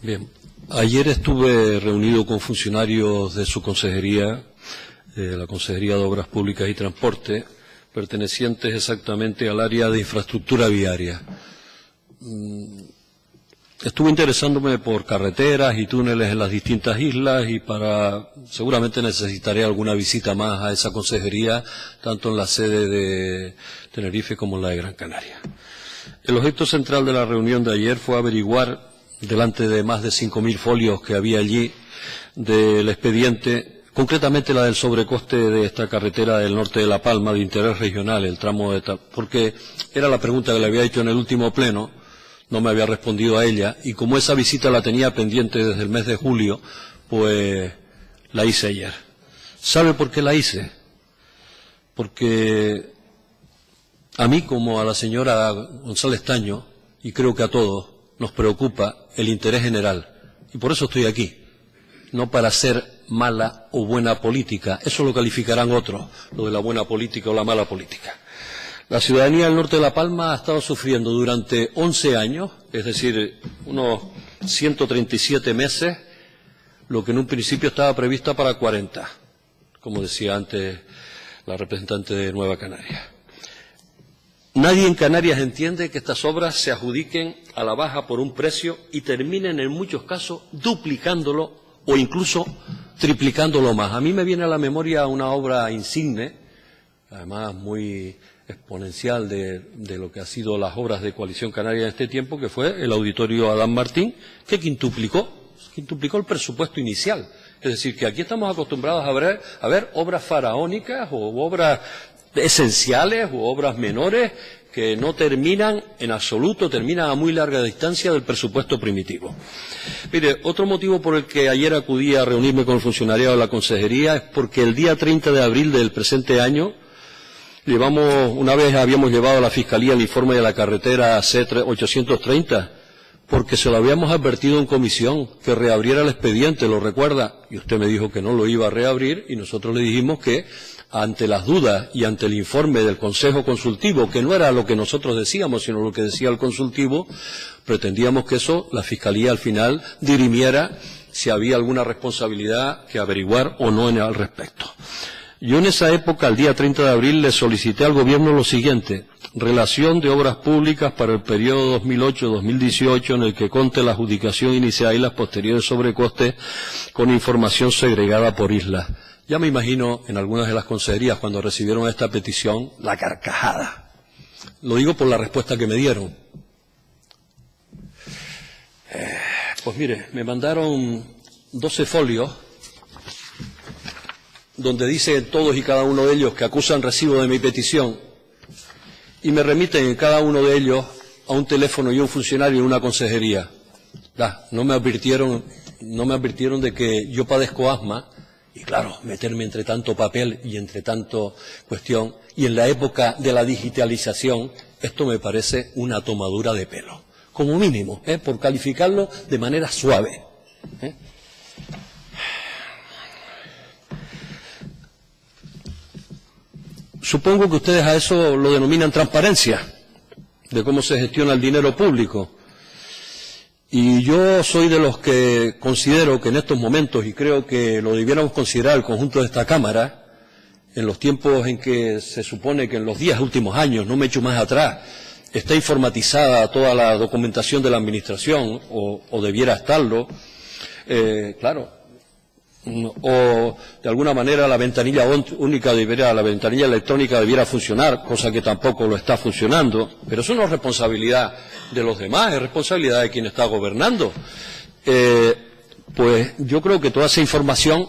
Bien, ayer estuve reunido con funcionarios de su consejería, la Consejería de Obras Públicas y Transporte, pertenecientes exactamente al área de infraestructura viaria. Estuve interesándome por carreteras y túneles en las distintas islas y seguramente necesitaré alguna visita más a esa consejería, tanto en la sede de Tenerife como en la de Gran Canaria. El objeto central de la reunión de ayer fue averiguar, delante de más de 5.000 folios que había allí, del expediente, concretamente la del sobrecoste de esta carretera del norte de La Palma, de interés regional, el tramo porque era la pregunta que le había hecho en el último pleno, no me había respondido a ella, y como esa visita la tenía pendiente desde el mes de julio, pues la hice ayer. ¿Sabe por qué la hice? Porque a mí, como a la señora González Taño, y creo que a todos, nos preocupa el interés general, y por eso estoy aquí, no para hacer mala o buena política, eso lo calificarán otros, lo de la buena política o la mala política. La ciudadanía del norte de La Palma ha estado sufriendo durante 11 años, es decir, unos 137 meses, lo que en un principio estaba previsto para 40, como decía antes la representante de Nueva Canarias. Nadie en Canarias entiende que estas obras se adjudiquen a la baja por un precio y terminen en muchos casos duplicándolo o incluso triplicándolo más. A mí me viene a la memoria una obra insigne, además muy exponencial de lo que ha sido las obras de Coalición Canaria en este tiempo, que fue el Auditorio Adán Martín, que quintuplicó el presupuesto inicial. Es decir, que aquí estamos acostumbrados a ver obras faraónicas o obras esenciales u obras menores que no terminan en absoluto, terminan a muy larga distancia del presupuesto primitivo. Mire, otro motivo por el que ayer acudí a reunirme con el funcionariado de la consejería es porque el día 30 de abril del presente año una vez habíamos llevado a la Fiscalía el informe de la carretera C830, porque se lo habíamos advertido en comisión que reabriera el expediente, ¿lo recuerda? Y usted me dijo que no lo iba a reabrir y nosotros le dijimos que ante las dudas y ante el informe del Consejo Consultivo, que no era lo que nosotros decíamos, sino lo que decía el consultivo, pretendíamos que eso la Fiscalía al final dirimiera si había alguna responsabilidad que averiguar o no al respecto. Yo en esa época, el día 30 de abril, le solicité al Gobierno lo siguiente: relación de obras públicas para el periodo 2008-2018 en el que conste la adjudicación inicial y las posteriores sobrecostes con información segregada por islas. Ya me imagino en algunas de las consejerías cuando recibieron esta petición la carcajada. Lo digo por la respuesta que me dieron. Pues mire, me mandaron 12 folios donde dicen todos y cada uno de ellos que acusan recibo de mi petición y me remiten en cada uno de ellos a un teléfono y un funcionario de una consejería. No me advirtieron de que yo padezco asma y claro, meterme entre tanto papel y entre tanto cuestión, y en la época de la digitalización, esto me parece una tomadura de pelo, como mínimo, por calificarlo de manera suave. Supongo que ustedes a eso lo denominan transparencia, de cómo se gestiona el dinero público. Y yo soy de los que considero que en estos momentos, y creo que lo debiéramos considerar el conjunto de esta Cámara, en los tiempos en que se supone que en los 10 últimos años, no me echo más atrás, está informatizada toda la documentación de la Administración, o debiera estarlo, claro, o de alguna manera la ventanilla única la ventanilla electrónica debiera funcionar, cosa que tampoco lo está funcionando, pero eso no es responsabilidad de los demás, es responsabilidad de quien está gobernando. Pues yo creo que toda esa información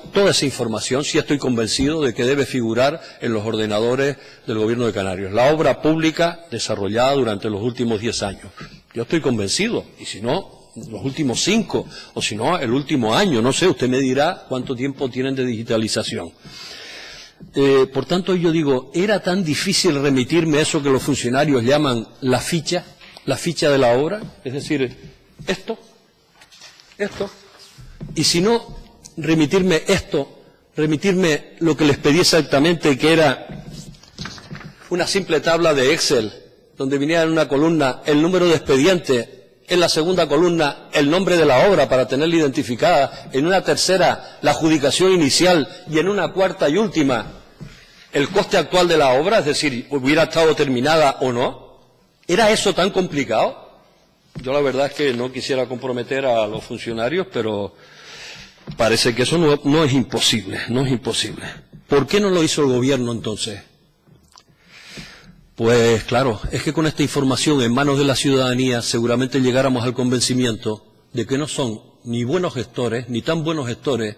sí estoy convencido de que debe figurar en los ordenadores del Gobierno de Canarias. La obra pública desarrollada durante los últimos 10 años. Yo estoy convencido, y si no, los últimos 5, o si no, el último año, no sé, usted me dirá cuánto tiempo tienen de digitalización. Por tanto, yo digo, ¿era tan difícil remitirme eso que los funcionarios llaman la ficha de la obra? Es decir, esto, y si no, remitirme lo que les pedí exactamente, que era una simple tabla de Excel, donde viniera en una columna el número de expedientes en la segunda columna el nombre de la obra para tenerla identificada, en una tercera la adjudicación inicial y en una cuarta y última el coste actual de la obra, es decir, hubiera estado terminada o no? ¿Era eso tan complicado? Yo la verdad es que no quisiera comprometer a los funcionarios, pero parece que eso no es imposible, no es imposible. ¿Por qué no lo hizo el gobierno entonces? Pues claro, es que con esta información en manos de la ciudadanía seguramente llegáramos al convencimiento de que no son ni buenos gestores, ni tan buenos gestores,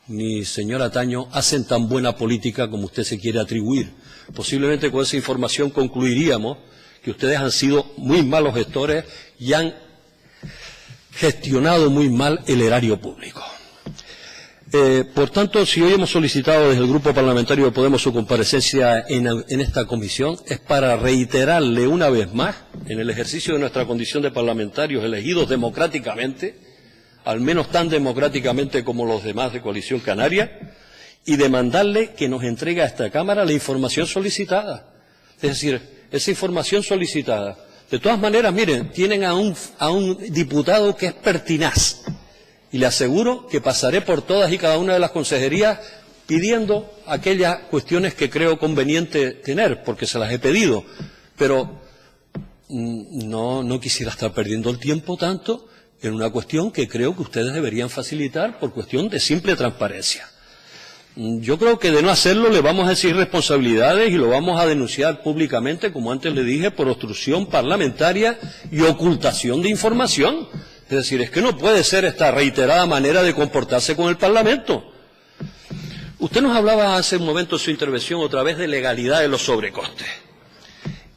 ni, señora Taño, hacen tan buena política como usted se quiere atribuir. Posiblemente con esa información concluiríamos que ustedes han sido muy malos gestores y han gestionado muy mal el erario público. Por tanto, si hoy hemos solicitado desde el Grupo Parlamentario de Podemos su comparecencia en esta comisión, es para reiterarle una vez más, en el ejercicio de nuestra condición de parlamentarios elegidos democráticamente, al menos tan democráticamente como los demás de Coalición Canaria, y demandarle que nos entregue a esta Cámara la información solicitada. Es decir, esa información solicitada. De todas maneras, miren, tienen a un diputado que es pertinaz. Y le aseguro que pasaré por todas y cada una de las consejerías pidiendo aquellas cuestiones que creo conveniente tener, porque se las he pedido. Pero no quisiera estar perdiendo el tiempo tanto en una cuestión que creo que ustedes deberían facilitar por cuestión de simple transparencia. Yo creo que de no hacerlo le vamos a exigir responsabilidades y lo vamos a denunciar públicamente, como antes le dije, por obstrucción parlamentaria y ocultación de información. Es decir, es que no puede ser esta reiterada manera de comportarse con el Parlamento. Usted nos hablaba hace un momento en su intervención otra vez de legalidad de los sobrecostes.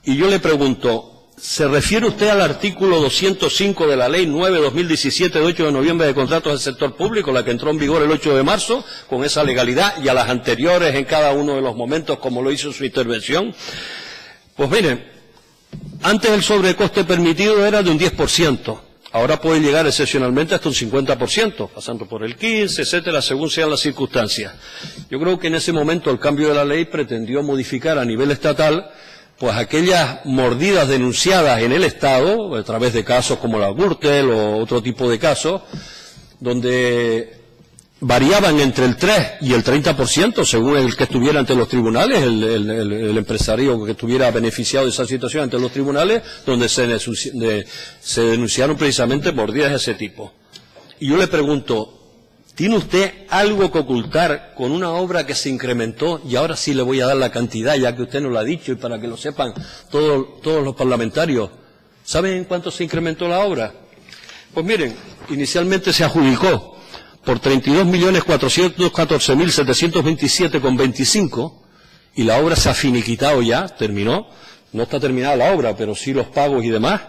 Y yo le pregunto, ¿se refiere usted al artículo 205 de la Ley 9/2017 de 8 de noviembre de contratos del sector público, la que entró en vigor el 8 de marzo, con esa legalidad, y a las anteriores en cada uno de los momentos, como lo hizo en su intervención? Pues miren, antes el sobrecoste permitido era de un 10%. Ahora puede llegar excepcionalmente hasta un 50%, pasando por el 15%, etcétera, según sean las circunstancias. Yo creo que en ese momento el cambio de la ley pretendió modificar a nivel estatal pues aquellas mordidas denunciadas en el Estado, a través de casos como la Gürtel o otro tipo de casos, donde variaban entre el 3 y el 30%, según el que estuviera ante los tribunales, el empresario que estuviera beneficiado de esa situación ante los tribunales, donde se denunciaron precisamente mordidas de ese tipo. Y yo le pregunto, ¿tiene usted algo que ocultar con una obra que se incrementó? Y ahora sí le voy a dar la cantidad, ya que usted nos lo ha dicho, y para que lo sepan todos los parlamentarios. ¿Saben en cuánto se incrementó la obra? Pues miren, inicialmente se adjudicó por 32.414.727,25, y la obra se ha finiquitado ya, terminó, no está terminada la obra, pero sí los pagos y demás.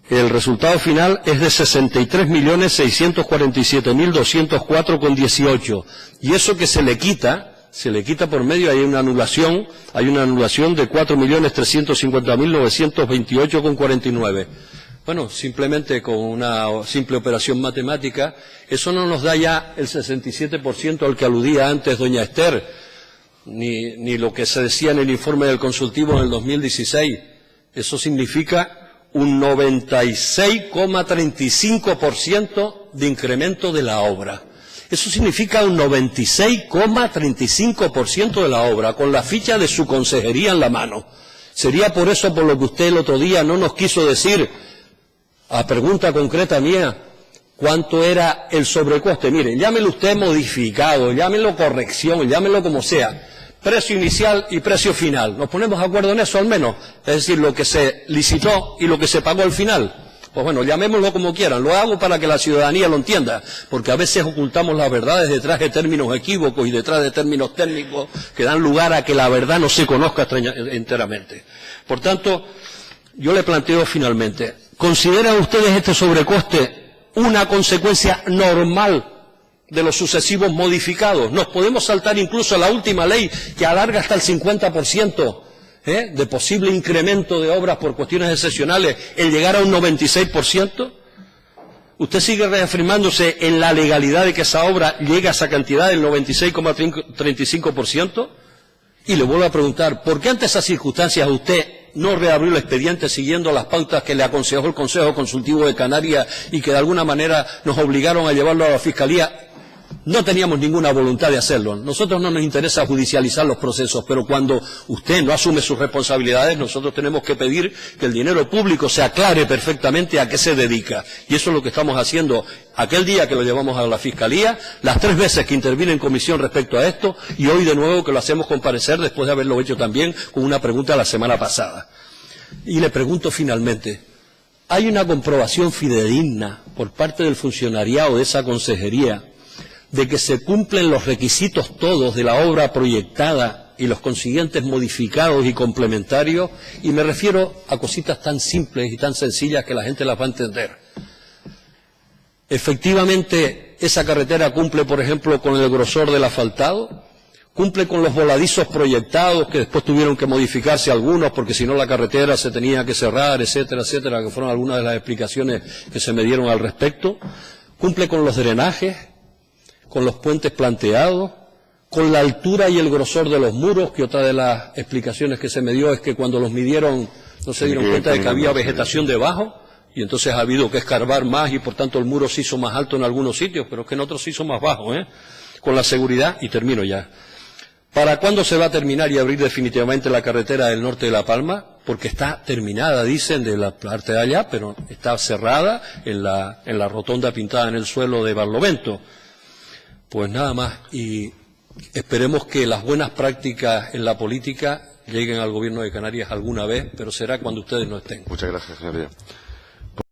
El resultado final es de 63.647.204,18, y eso que se le quita por medio, hay una anulación de 4.350.928,49. Bueno, simplemente con una simple operación matemática, eso no nos da ya el 67% al que aludía antes doña Esther, ni lo que se decía en el informe del consultivo en el 2016. Eso significa un 96,35% de incremento de la obra. Eso significa un 96,35% de la obra, con la ficha de su consejería en la mano. Sería por eso por lo que usted el otro día no nos quiso decir, a pregunta concreta mía, cuánto era el sobrecoste. Mire, llámelo usted modificado, llámelo corrección, llámelo como sea, precio inicial y precio final. ¿Nos ponemos de acuerdo en eso al menos? Es decir, lo que se licitó y lo que se pagó al final. Pues bueno, llamémoslo como quieran. Lo hago para que la ciudadanía lo entienda, porque a veces ocultamos las verdades detrás de términos equívocos y detrás de términos técnicos que dan lugar a que la verdad no se conozca enteramente. Por tanto, yo le planteo finalmente, ¿consideran ustedes este sobrecoste una consecuencia normal de los sucesivos modificados? Nos podemos saltar incluso a la última ley que alarga hasta el 50% de posible incremento de obras por cuestiones excepcionales, el llegar a un 96%. ¿Usted sigue reafirmándose en la legalidad de que esa obra llegue a esa cantidad del 96,35%? Y le vuelvo a preguntar, ¿por qué ante esas circunstancias usted no reabrió el expediente siguiendo las pautas que le aconsejó el Consejo Consultivo de Canarias y que de alguna manera nos obligaron a llevarlo a la Fiscalía. No teníamos ninguna voluntad de hacerlo. Nosotros no nos interesa judicializar los procesos, pero cuando usted no asume sus responsabilidades, nosotros tenemos que pedir que el dinero público se aclare perfectamente a qué se dedica. Y eso es lo que estamos haciendo aquel día que lo llevamos a la Fiscalía, las 3 veces que intervine en comisión respecto a esto, y hoy de nuevo que lo hacemos comparecer después de haberlo hecho también con una pregunta la semana pasada. Y le pregunto finalmente, ¿hay una comprobación fidedigna por parte del funcionariado de esa consejería de que se cumplen los requisitos todos de la obra proyectada y los consiguientes modificados y complementarios? Y me refiero a cositas tan simples y tan sencillas que la gente las va a entender. Efectivamente, esa carretera cumple, por ejemplo, con el grosor del asfaltado, cumple con los voladizos proyectados, que después tuvieron que modificarse algunos, porque si no la carretera se tenía que cerrar, etcétera, etcétera, que fueron algunas de las explicaciones que se me dieron al respecto, cumple con los drenajes, con los puentes planteados, con la altura y el grosor de los muros, que otra de las explicaciones que se me dio es que cuando los midieron no se dieron cuenta de que había vegetación debajo, y entonces ha habido que escarbar más y por tanto el muro se hizo más alto en algunos sitios, pero es que en otros se hizo más bajo, con la seguridad, y termino ya. ¿Para cuándo se va a terminar y abrir definitivamente la carretera del norte de La Palma? Porque está terminada, dicen, de la parte de allá, pero está cerrada en la rotonda pintada en el suelo de Barlovento. Pues nada más, y esperemos que las buenas prácticas en la política lleguen al Gobierno de Canarias alguna vez, pero será cuando ustedes no estén. Muchas gracias, señoría.